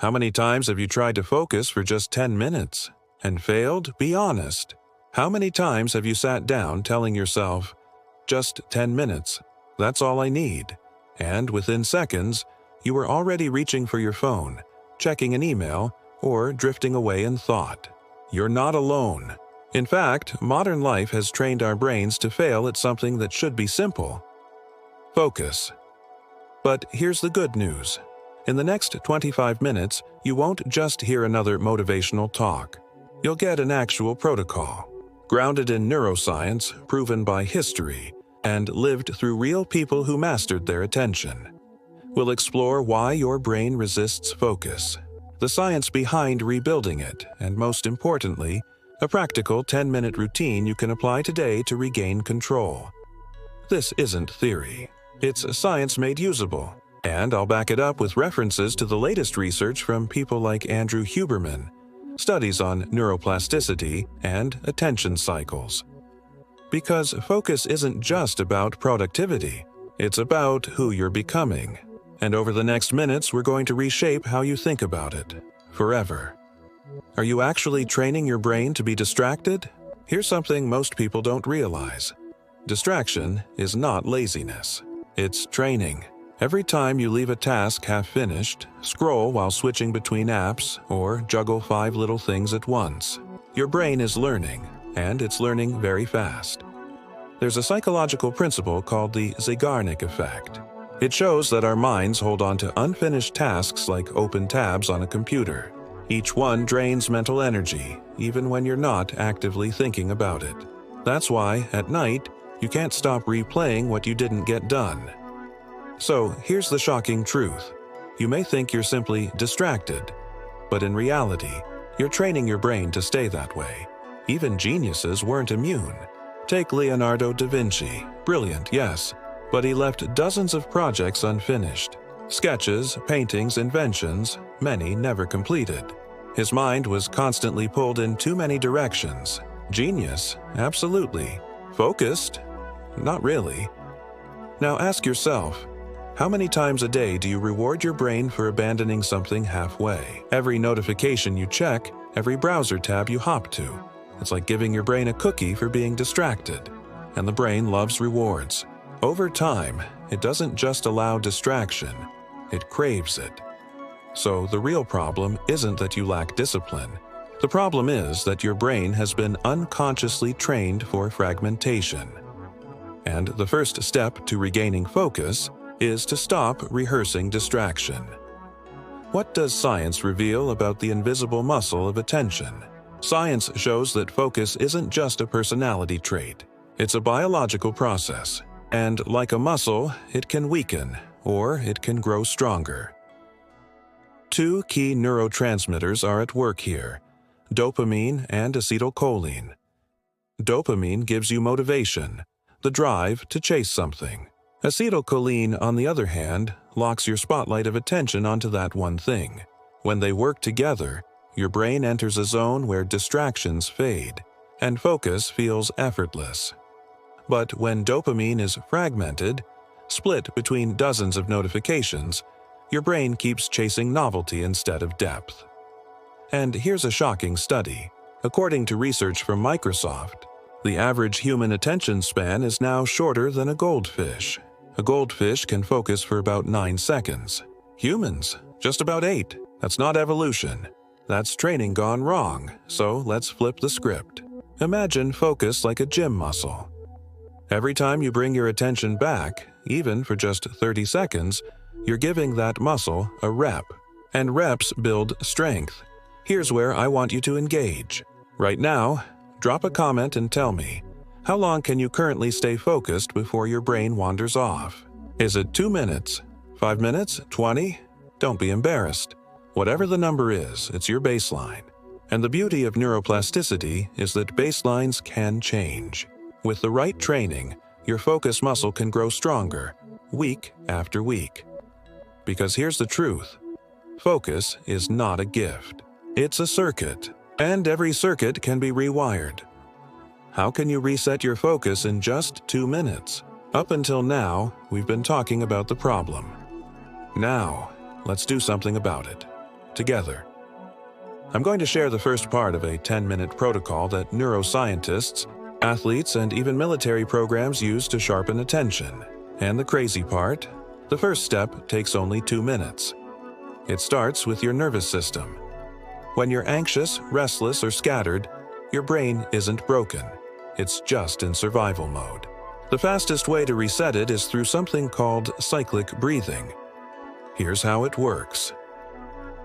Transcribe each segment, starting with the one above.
How many times have you tried to focus for just 10 minutes and failed? Be honest. How many times have you sat down telling yourself, just 10 minutes, that's all I need, and within seconds, you were already reaching for your phone, checking an email, or drifting away in thought? You're not alone. In fact, modern life has trained our brains to fail at something that should be simple: focus. But here's the good news. In the next 25 minutes, you won't just hear another motivational talk. You'll get an actual protocol, grounded in neuroscience, proven by history, and lived through real people who mastered their attention. We'll explore why your brain resists focus, the science behind rebuilding it, and most importantly, a practical 10-minute routine you can apply today to regain control. This isn't theory. It's science made usable, and I'll back it up with references to the latest research from people like Andrew Huberman, studies on neuroplasticity and attention cycles. Because focus isn't just about productivity, it's about who you're becoming. And over the next minutes, we're going to reshape how you think about it, forever. Are you actually training your brain to be distracted? Here's something most people don't realize. Distraction is not laziness. It's training. Every time you leave a task half-finished, scroll while switching between apps, or juggle 5 little things at once, your brain is learning, and it's learning very fast. There's a psychological principle called the Zeigarnik effect. It shows that our minds hold on to unfinished tasks like open tabs on a computer. Each one drains mental energy, even when you're not actively thinking about it. That's why, at night, you can't stop replaying what you didn't get done. So, here's the shocking truth. You may think you're simply distracted, but in reality, you're training your brain to stay that way. Even geniuses weren't immune. Take Leonardo da Vinci. Brilliant, yes, but he left dozens of projects unfinished. Sketches, paintings, inventions, many never completed. His mind was constantly pulled in too many directions. Genius? Absolutely. Focused? Not really. Now ask yourself, how many times a day do you reward your brain for abandoning something halfway? Every notification you check, every browser tab you hop to. It's like giving your brain a cookie for being distracted. And the brain loves rewards. Over time, it doesn't just allow distraction, it craves it. So the real problem isn't that you lack discipline. The problem is that your brain has been unconsciously trained for fragmentation. And the first step to regaining focus is to stop rehearsing distraction. What does science reveal about the invisible muscle of attention? Science shows that focus isn't just a personality trait. It's a biological process. And like a muscle, it can weaken, or it can grow stronger. 2 key neurotransmitters are at work here: dopamine and acetylcholine. Dopamine gives you motivation, the drive to chase something. Acetylcholine, on the other hand, locks your spotlight of attention onto that one thing. When they work together, your brain enters a zone where distractions fade, and focus feels effortless. But when dopamine is fragmented, split between dozens of notifications, your brain keeps chasing novelty instead of depth. And here's a shocking study. According to research from Microsoft, the average human attention span is now shorter than a goldfish. A goldfish can focus for about 9 seconds. Humans, just about 8. That's not evolution. That's training gone wrong, so let's flip the script. Imagine focus like a gym muscle. Every time you bring your attention back, even for just 30 seconds, you're giving that muscle a rep. And reps build strength. Here's where I want you to engage. Right now, drop a comment and tell me, how long can you currently stay focused before your brain wanders off? Is it 2 minutes? 5 minutes? 20? Don't be embarrassed. Whatever the number is, it's your baseline. And the beauty of neuroplasticity is that baselines can change. With the right training, your focus muscle can grow stronger, week after week. Because here's the truth. Focus is not a gift. It's a circuit, and every circuit can be rewired. How can you reset your focus in just 2 minutes? Up until now, we've been talking about the problem. Now, let's do something about it. together. I'm going to share the first part of a 10-minute protocol that neuroscientists, athletes, and even military programs use to sharpen attention. And the crazy part, the first step takes only 2 minutes. It starts with your nervous system. When you're anxious, restless, or scattered, your brain isn't broken. It's just in survival mode. The fastest way to reset it is through something called cyclic breathing. Here's how it works.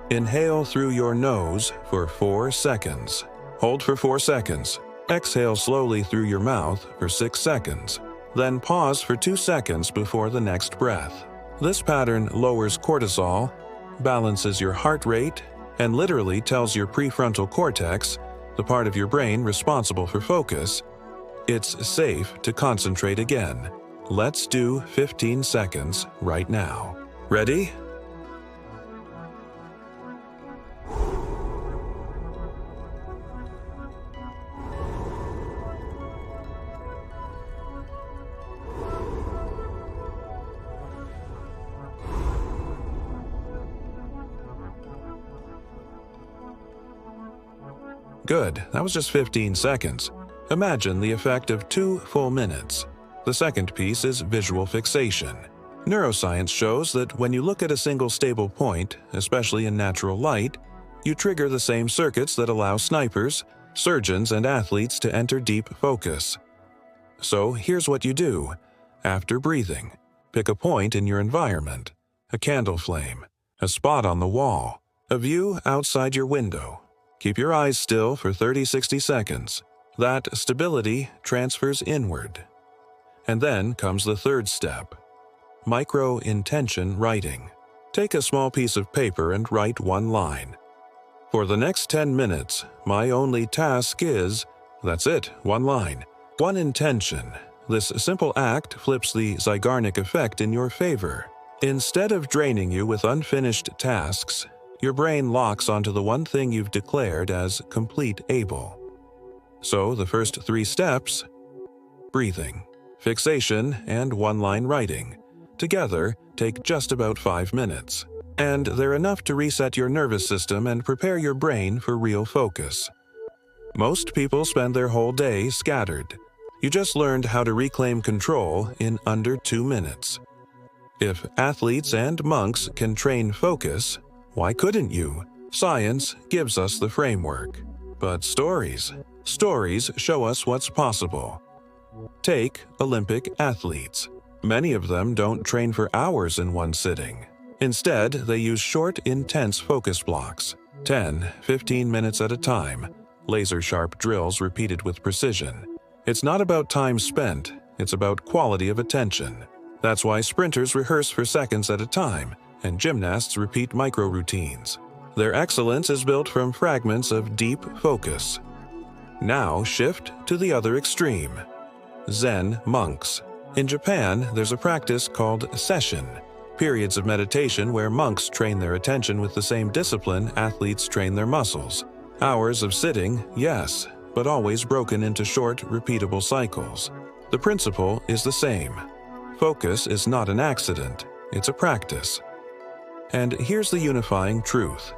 Inhale through your nose for 4 seconds. Hold for 4 seconds. Exhale slowly through your mouth for 6 seconds. Then pause for 2 seconds before the next breath. This pattern lowers cortisol, balances your heart rate, and literally tells your prefrontal cortex, the part of your brain responsible for focus, it's safe to concentrate again. Let's do 15 seconds right now. Ready? Good, that was just 15 seconds. Imagine the effect of 2 full minutes. The second piece is visual fixation. Neuroscience shows that when you look at a single stable point, especially in natural light, you trigger the same circuits that allow snipers, surgeons, and athletes to enter deep focus. So here's what you do. After breathing, pick a point in your environment, a candle flame, a spot on the wall, a view outside your window. Keep your eyes still for 30-60 seconds. That stability transfers inward. And then comes the third step, micro-intention writing. Take a small piece of paper and write 1 line. For the next 10 minutes, my only task is, that's it, 1 line, 1 intention. This simple act flips the Zeigarnik effect in your favor. Instead of draining you with unfinished tasks, your brain locks onto the one thing you've declared as complete able. So the first 3 steps, breathing, fixation, and 1-line writing, together take just about 5 minutes. And they're enough to reset your nervous system and prepare your brain for real focus. Most people spend their whole day scattered. You just learned how to reclaim control in under 2 minutes. If athletes and monks can train focus, why couldn't you? Science gives us the framework. But stories show us what's possible. Take Olympic athletes. Many of them don't train for hours in one sitting. Instead, they use short, intense focus blocks, 10-15 minutes at a time, laser-sharp drills repeated with precision. It's not about time spent, it's about quality of attention. That's why sprinters rehearse for seconds at a time, and gymnasts repeat micro-routines. Their excellence is built from fragments of deep focus. Now shift to the other extreme. Zen monks. In Japan, there's a practice called session, periods of meditation where monks train their attention with the same discipline athletes train their muscles. Hours of sitting, yes, but always broken into short, repeatable cycles. The principle is the same. Focus is not an accident, it's a practice. And here's the unifying truth.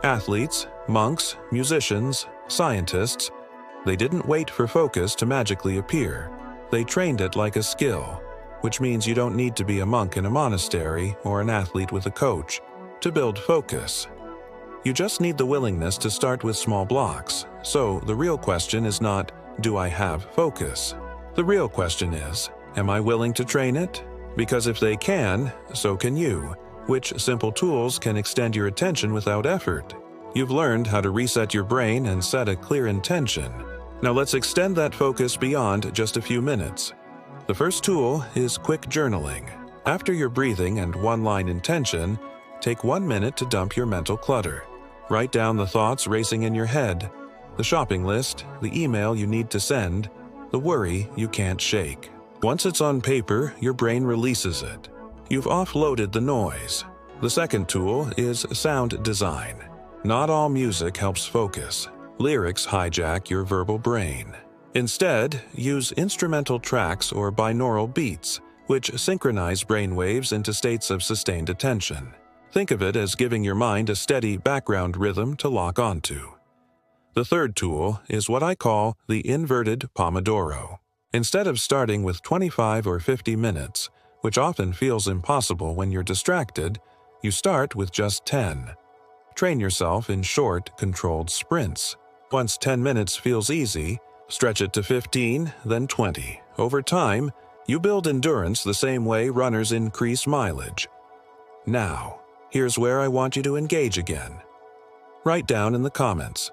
Athletes, monks, musicians, scientists, they didn't wait for focus to magically appear. They trained it like a skill, which means you don't need to be a monk in a monastery or an athlete with a coach to build focus. You just need the willingness to start with small blocks. So the real question is not, do I have focus? The real question is, am I willing to train it? Because if they can, so can you. Which simple tools can extend your attention without effort? You've learned how to reset your brain and set a clear intention. Now let's extend that focus beyond just a few minutes. The first tool is quick journaling. After your breathing and 1-line intention, take 1 minute to dump your mental clutter. Write down the thoughts racing in your head, the shopping list, the email you need to send, the worry you can't shake. Once it's on paper, your brain releases it. You've offloaded the noise. The second tool is sound design. Not all music helps focus. Lyrics hijack your verbal brain. Instead, use instrumental tracks or binaural beats, which synchronize brain waves into states of sustained attention. Think of it as giving your mind a steady background rhythm to lock onto. The third tool is what I call the inverted Pomodoro. Instead of starting with 25 or 50 minutes, which often feels impossible when you're distracted, you start with just 10. Train yourself in short, controlled sprints. Once 10 minutes feels easy, stretch it to 15, then 20. Over time, you build endurance the same way runners increase mileage. Now, here's where I want you to engage again. Write down in the comments.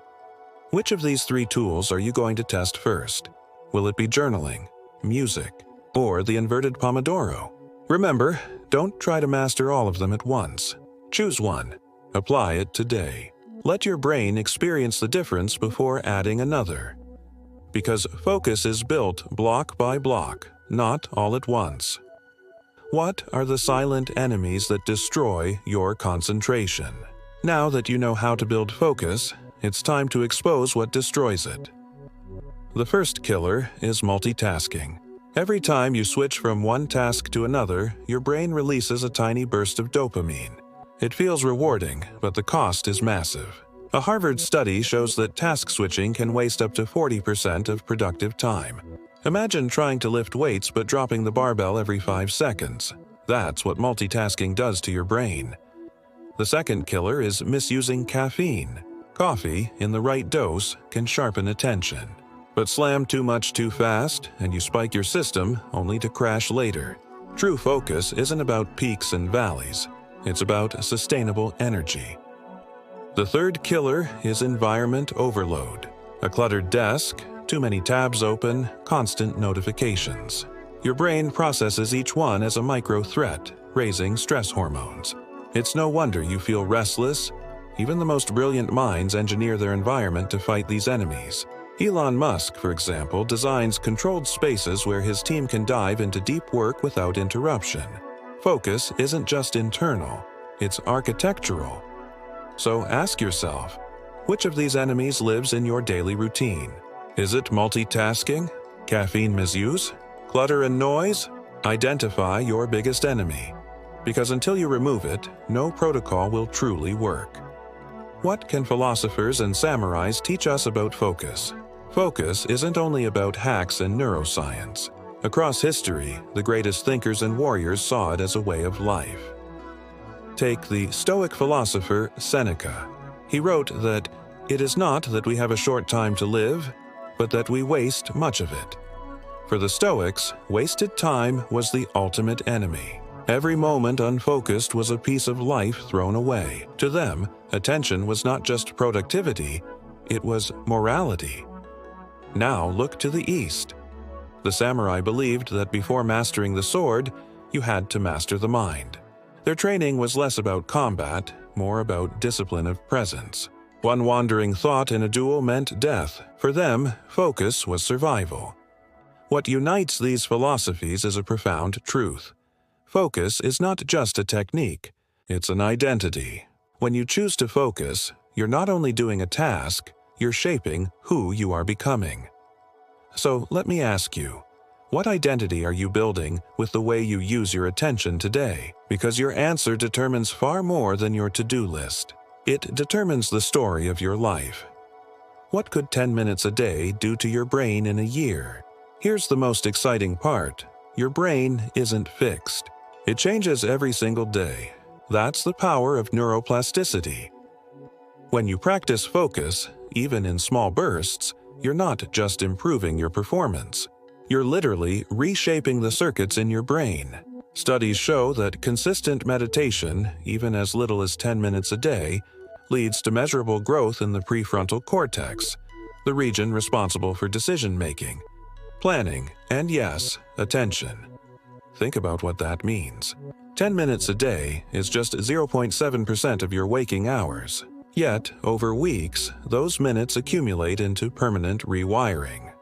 Which of these 3 tools are you going to test first? Will it be journaling, music, or the inverted Pomodoro? Remember, don't try to master all of them at once. Choose one. Apply it today. Let your brain experience the difference before adding another. Because focus is built block by block, not all at once. What are the silent enemies that destroy your concentration? Now that you know how to build focus, it's time to expose what destroys it. The first killer is multitasking. Every time you switch from one task to another, your brain releases a tiny burst of dopamine. It feels rewarding, but the cost is massive. A Harvard study shows that task switching can waste up to 40% of productive time. Imagine trying to lift weights but dropping the barbell every 5 seconds. That's what multitasking does to your brain. The second killer is misusing caffeine. Coffee, in the right dose, can sharpen attention. But slam too much too fast, and you spike your system only to crash later. True focus isn't about peaks and valleys. It's about sustainable energy. The third killer is environment overload. A cluttered desk, too many tabs open, constant notifications. Your brain processes each one as a micro-threat, raising stress hormones. It's no wonder you feel restless. Even the most brilliant minds engineer their environment to fight these enemies. Elon Musk, for example, designs controlled spaces where his team can dive into deep work without interruption. Focus isn't just internal, it's architectural. So ask yourself, which of these enemies lives in your daily routine? Is it multitasking? Caffeine misuse? Clutter and noise? Identify your biggest enemy. Because until you remove it, no protocol will truly work. What can philosophers and samurais teach us about focus? Focus isn't only about hacks and neuroscience. Across history, the greatest thinkers and warriors saw it as a way of life. Take the Stoic philosopher Seneca. He wrote that it is not that we have a short time to live, but that we waste much of it. For the Stoics, wasted time was the ultimate enemy. Every moment unfocused was a piece of life thrown away. To them, attention was not just productivity, it was morality. Now look to the East. The samurai believed that before mastering the sword, you had to master the mind. Their training was less about combat, more about discipline of presence. One wandering thought in a duel meant death. For them, focus was survival. What unites these philosophies is a profound truth. Focus is not just a technique, it's an identity. When you choose to focus, you're not only doing a task, you're shaping who you are becoming. So let me ask you, what identity are you building with the way you use your attention today? Because your answer determines far more than your to-do list. It determines the story of your life. What could 10 minutes a day do to your brain in a year? Here's the most exciting part. Your brain isn't fixed. It changes every single day. That's the power of neuroplasticity. When you practice focus, even in small bursts, you're not just improving your performance. You're literally reshaping the circuits in your brain. Studies show that consistent meditation, even as little as 10 minutes a day, leads to measurable growth in the prefrontal cortex, the region responsible for decision-making, planning, and yes, attention. Think about what that means. 10 minutes a day is just 0.7% of your waking hours. Yet, over weeks, those minutes accumulate into permanent rewiring.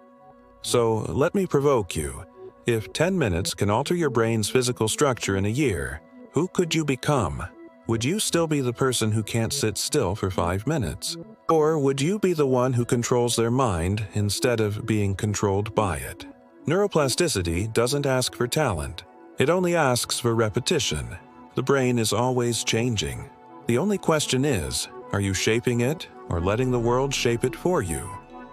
So, let me provoke you. If 10 minutes can alter your brain's physical structure in a year, who could you become? Would you still be the person who can't sit still for 5 minutes? Or would you be the one who controls their mind instead of being controlled by it? Neuroplasticity doesn't ask for talent. It only asks for repetition. The brain is always changing. The only question is, are you shaping it or letting the world shape it for you?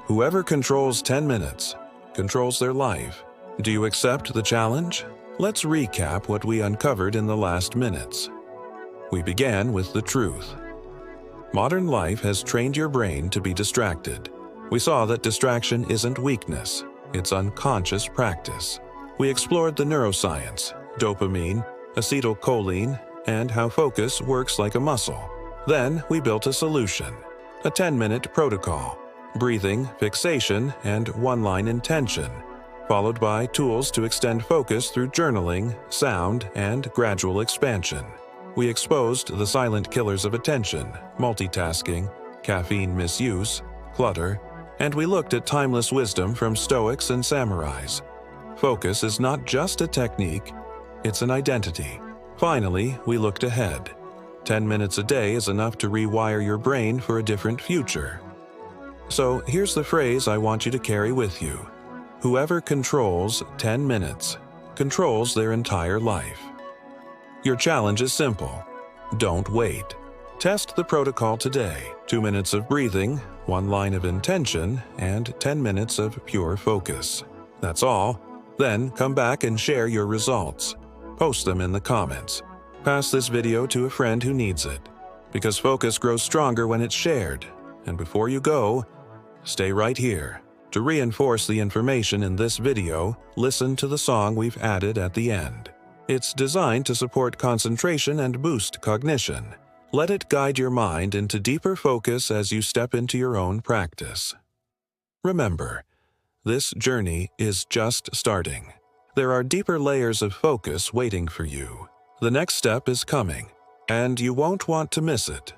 Whoever controls 10 minutes controls their life. Do you accept the challenge? Let's recap what we uncovered in the last minutes. We began with the truth. Modern life has trained your brain to be distracted. We saw that distraction isn't weakness, it's unconscious practice. We explored the neuroscience, dopamine, acetylcholine, and how focus works like a muscle. Then we built a solution, a 10-minute protocol, breathing, fixation, and one-line intention, followed by tools to extend focus through journaling, sound, and gradual expansion. We exposed the silent killers of attention, multitasking, caffeine misuse, clutter, and we looked at timeless wisdom from Stoics and samurais. Focus is not just a technique, it's an identity. Finally, we looked ahead. 10 minutes a day is enough to rewire your brain for a different future. So here's the phrase I want you to carry with you. Whoever controls 10 minutes controls their entire life. Your challenge is simple. Don't wait. Test the protocol today. 2 minutes of breathing, 1 line of intention, and 10 minutes of pure focus. That's all. Then come back and share your results. Post them in the comments. Pass this video to a friend who needs it. Because focus grows stronger when it's shared. And before you go, stay right here. To reinforce the information in this video, listen to the song we've added at the end. It's designed to support concentration and boost cognition. Let it guide your mind into deeper focus as you step into your own practice. Remember, this journey is just starting. There are deeper layers of focus waiting for you. The next step is coming, and you won't want to miss it.